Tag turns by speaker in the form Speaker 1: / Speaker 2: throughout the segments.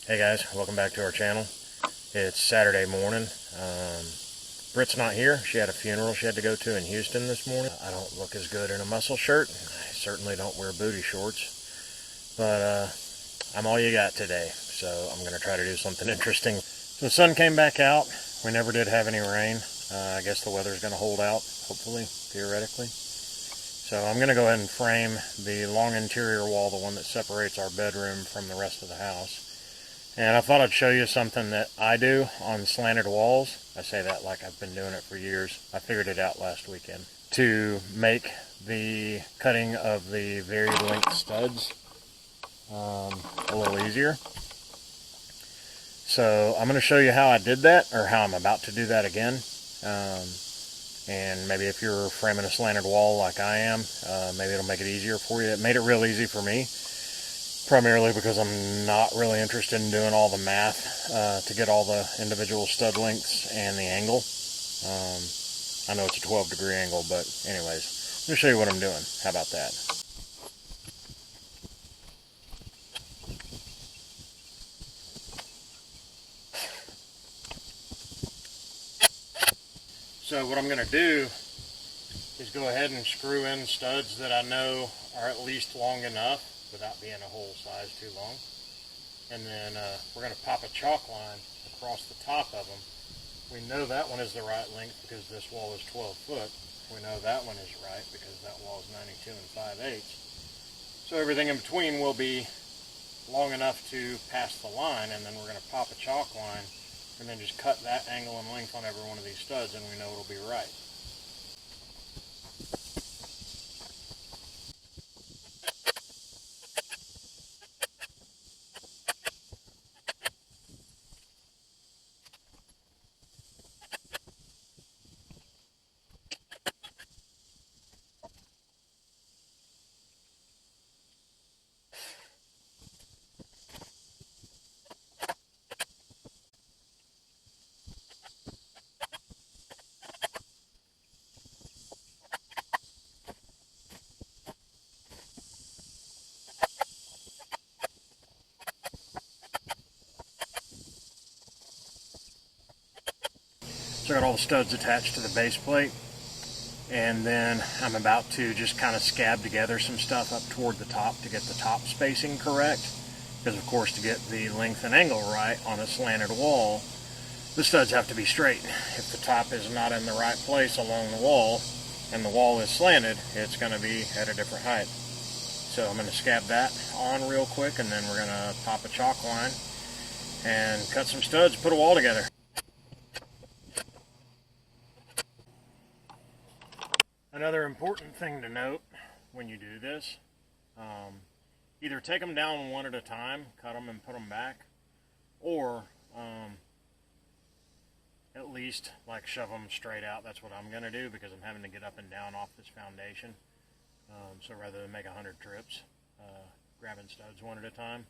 Speaker 1: Hey guys, welcome back to our channel. It's Saturday morning. Britt's not here. She had a funeral she had to go to in Houston this morning. I don't look as good in a muscle shirt. I certainly don't wear booty shorts. But I'm all you got today, so I'm going to try to do something interesting. So the sun came back out. We never did have any rain. I guess the weather's going to hold out, hopefully, theoretically. So I'm going to go ahead and frame the long interior wall, the one that separates our bedroom from the rest of the house. And I thought I'd show you something that I do on slanted walls. I say that like I've been doing it for years. I figured it out last weekend. To make the cutting of the varied length studs a little easier. So I'm going to show you how I did that, or how I'm about to do that again. And maybe if you're framing a slanted wall like I am, maybe it'll make it easier for you. It made it real easy for me, primarily because I'm not really interested in doing all the math to get all the individual stud lengths and the angle. I know it's a 12-degree angle, but anyways, I'm going to show you what I'm doing. How about that? So what I'm going to do is go ahead and screw in studs that I know are at least long enough without being a whole size too long. And then we're going to pop a chalk line across the top of them. We know that one is the right length because this wall is 12 foot. We know that one is right because that wall is 92 and 5/8. So everything in between will be long enough to pass the line, and then we're going to pop a chalk line and then just cut that angle and length on every one of these studs, and we know it'll be right. So I got all the studs attached to the base plate, and then I'm about to just kind of scab together some stuff up toward the top to get the top spacing correct, because of course to get the length and angle right on a slanted wall, the studs have to be straight. If the top is not in the right place along the wall and the wall is slanted, it's going to be at a different height. So I'm going to scab that on real quick, and then we're going to pop a chalk line and cut some studs, put a wall together. Another important thing to note when you do this, either take them down one at a time, cut them and put them back, or at least like shove them straight out. That's what I'm going to do because I'm having to get up and down off this foundation. So rather than make 100 trips grabbing studs one at a time,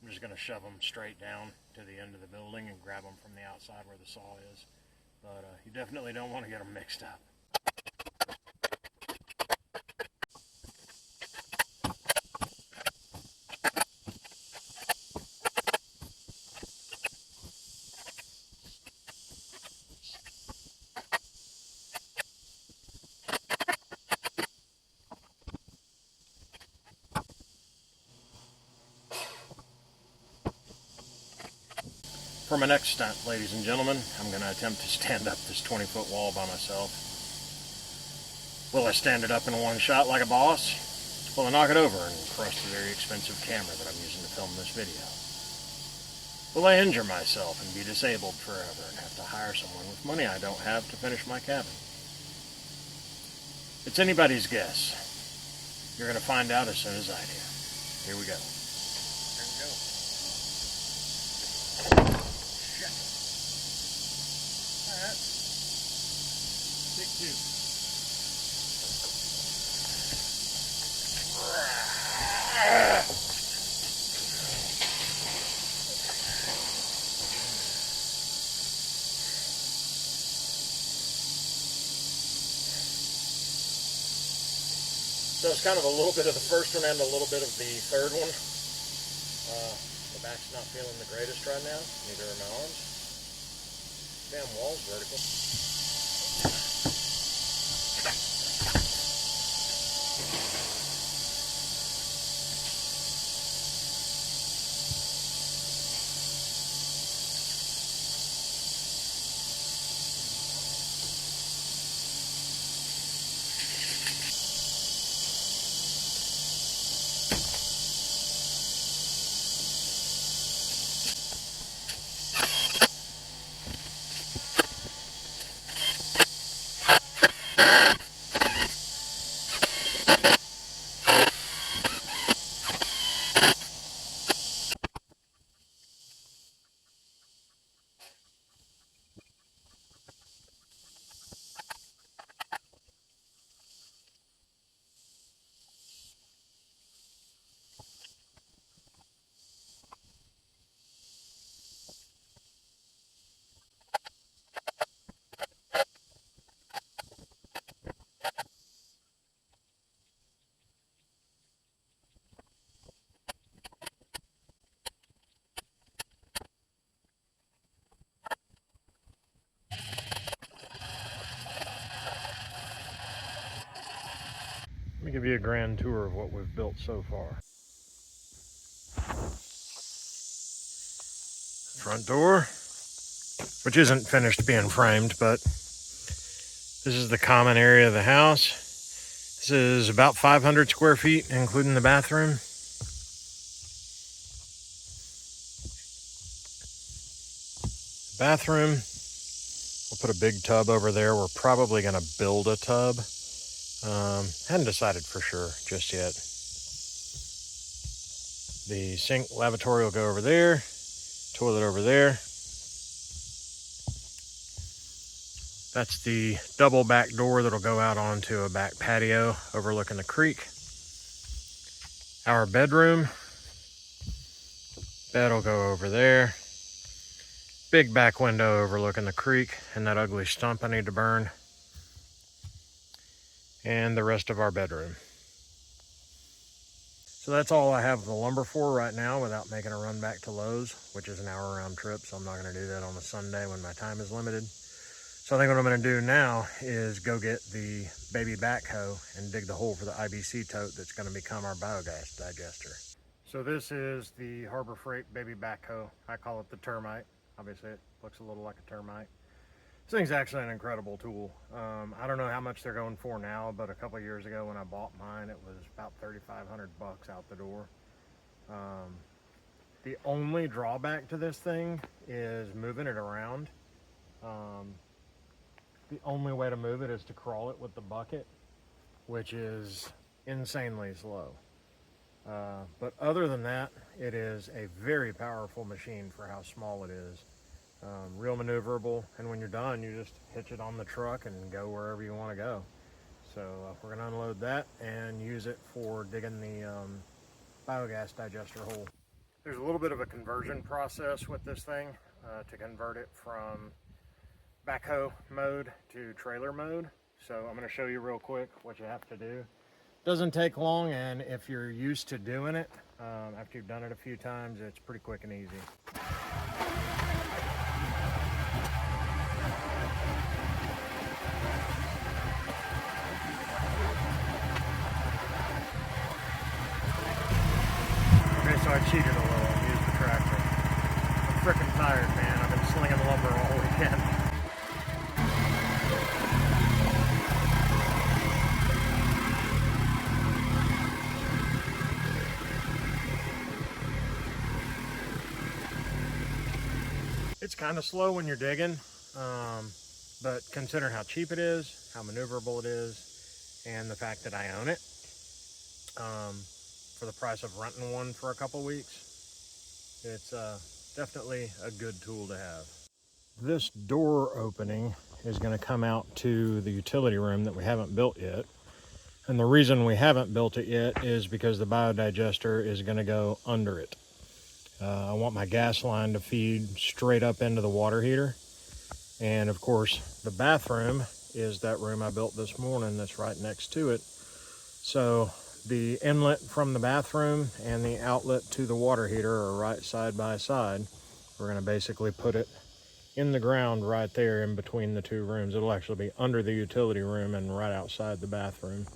Speaker 1: I'm just going to shove them straight down to the end of the building and grab them from the outside where the saw is. But you definitely don't want to get them mixed up. For my next stunt, ladies and gentlemen, I'm going to attempt to stand up this 20-foot wall by myself. Will I stand it up in one shot like a boss? Will I knock it over and crush the very expensive camera that I'm using to film this video? Will I injure myself and be disabled forever and have to hire someone with money I don't have to finish my cabin? It's anybody's guess. You're going to find out as soon as I do. Here we go. So it's kind of a little bit of the first one and a little bit of the third one. My back's not feeling the greatest right now, neither are my arms. Damn wall's vertical. Let me give you a grand tour of what we've built so far. Front door, which isn't finished being framed, but this is the common area of the house. This is about 500 square feet, including the bathroom. Bathroom, we'll put a big tub over there. We're probably going to build a tub. Hadn't decided for sure just yet. The sink lavatory will go over there, toilet over there. That's the double back door that'll go out onto a back patio overlooking the creek. Our bedroom, bed will go over there. Big back window overlooking the creek and that ugly stump I need to burn. And the rest of our bedroom. So that's all I have the lumber for right now without making a run back to Lowe's, which is an hour round trip, so I'm not going to do that on a Sunday when my time is limited. So I think what I'm going to do now is go get the baby backhoe and dig the hole for the IBC tote that's going to become our biogas digester. So this is the Harbor Freight baby backhoe. I call it the termite. Obviously it looks a little like a termite. This thing's actually an incredible tool. I don't know how much they're going for now, but a couple years ago when I bought mine, it was about 3,500 bucks out the door. The only drawback to this thing is moving it around. The only way to move it is to crawl it with the bucket, which is insanely slow. But other than that, it is a very powerful machine for how small it is. Real maneuverable, and when you're done, you just hitch it on the truck and go wherever you want to go. So we're going to unload that and use it for digging the biogas digester hole. There's a little bit of a conversion process with this thing to convert it from backhoe mode to trailer mode. So I'm going to show you real quick what you have to do. Doesn't take long, and if you're used to doing it, after you've done it a few times, it's pretty quick and easy. So I cheated a little and used the tractor. I'm freaking tired, man. I've been slinging lumber all weekend. It's kind of slow when you're digging, but consider how cheap it is, how maneuverable it is, and the fact that I own it. For the price of renting one for a couple weeks, it's definitely a good tool to have. This door opening is going to come out to the utility room that we haven't built yet. And the reason we haven't built it yet is because the biodigester is going to go under it. I want my gas line to feed straight up into the water heater. And of course, the bathroom is that room I built this morning that's right next to it. So The inlet from the bathroom and the outlet to the water heater are right side by side. We're going to basically put it in the ground right there in between the two rooms. It'll actually be under the utility room and right outside the bathroom.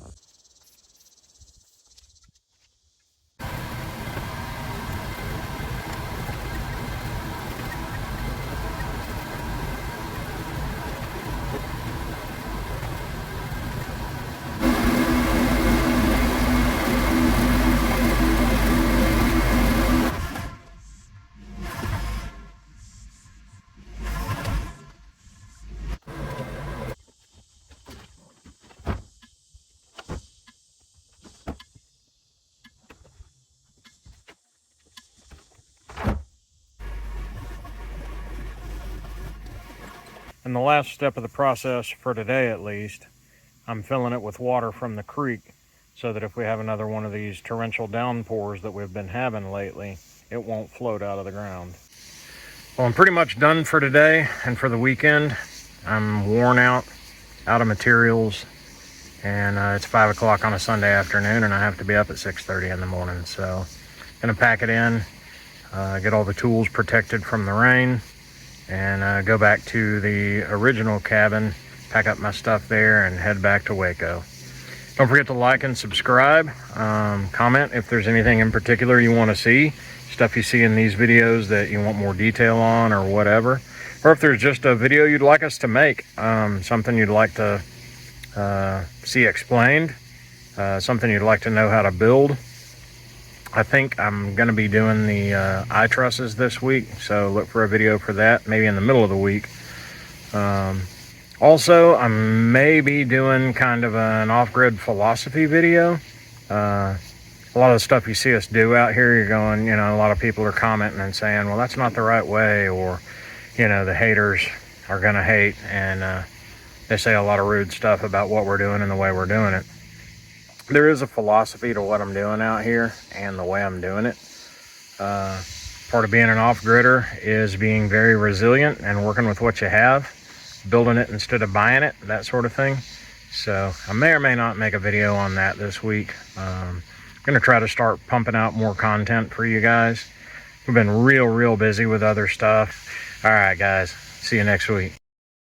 Speaker 1: And the last step of the process for today, at least, I'm filling it with water from the creek so that if we have another one of these torrential downpours that we've been having lately, it won't float out of the ground. Well, I'm pretty much done for today and for the weekend. I'm worn out of materials, and it's 5 o'clock on a Sunday afternoon, and I have to be up at 6:30 in the morning. So I'm gonna pack it in, get all the tools protected from the rain, and go back to the original cabin, pack up my stuff there, and head back to Waco. Don't forget to like and subscribe. Comment if there's anything in particular you want to see, stuff you see in these videos that you want more detail on or whatever. Or if there's just a video you'd like us to make, something you'd like to see explained, something you'd like to know how to build. I think I'm going to be doing the I-trusses this week, so look for a video for that, maybe in the middle of the week. Also, I may be doing kind of an off-grid philosophy video. A lot of the stuff you see us do out here, you're going, you know, a lot of people are commenting and saying, well, that's not the right way, or, you know, the haters are going to hate, and they say a lot of rude stuff about what we're doing and the way we're doing it. There is a philosophy to what I'm doing out here and the way I'm doing it. Part of being an off-gridder is being very resilient and working with what you have, building it instead of buying it, that sort of thing. So I may or may not make a video on that this week. I'm going to try to start pumping out more content for you guys. We've been real busy with other stuff. All right, guys. See you next week.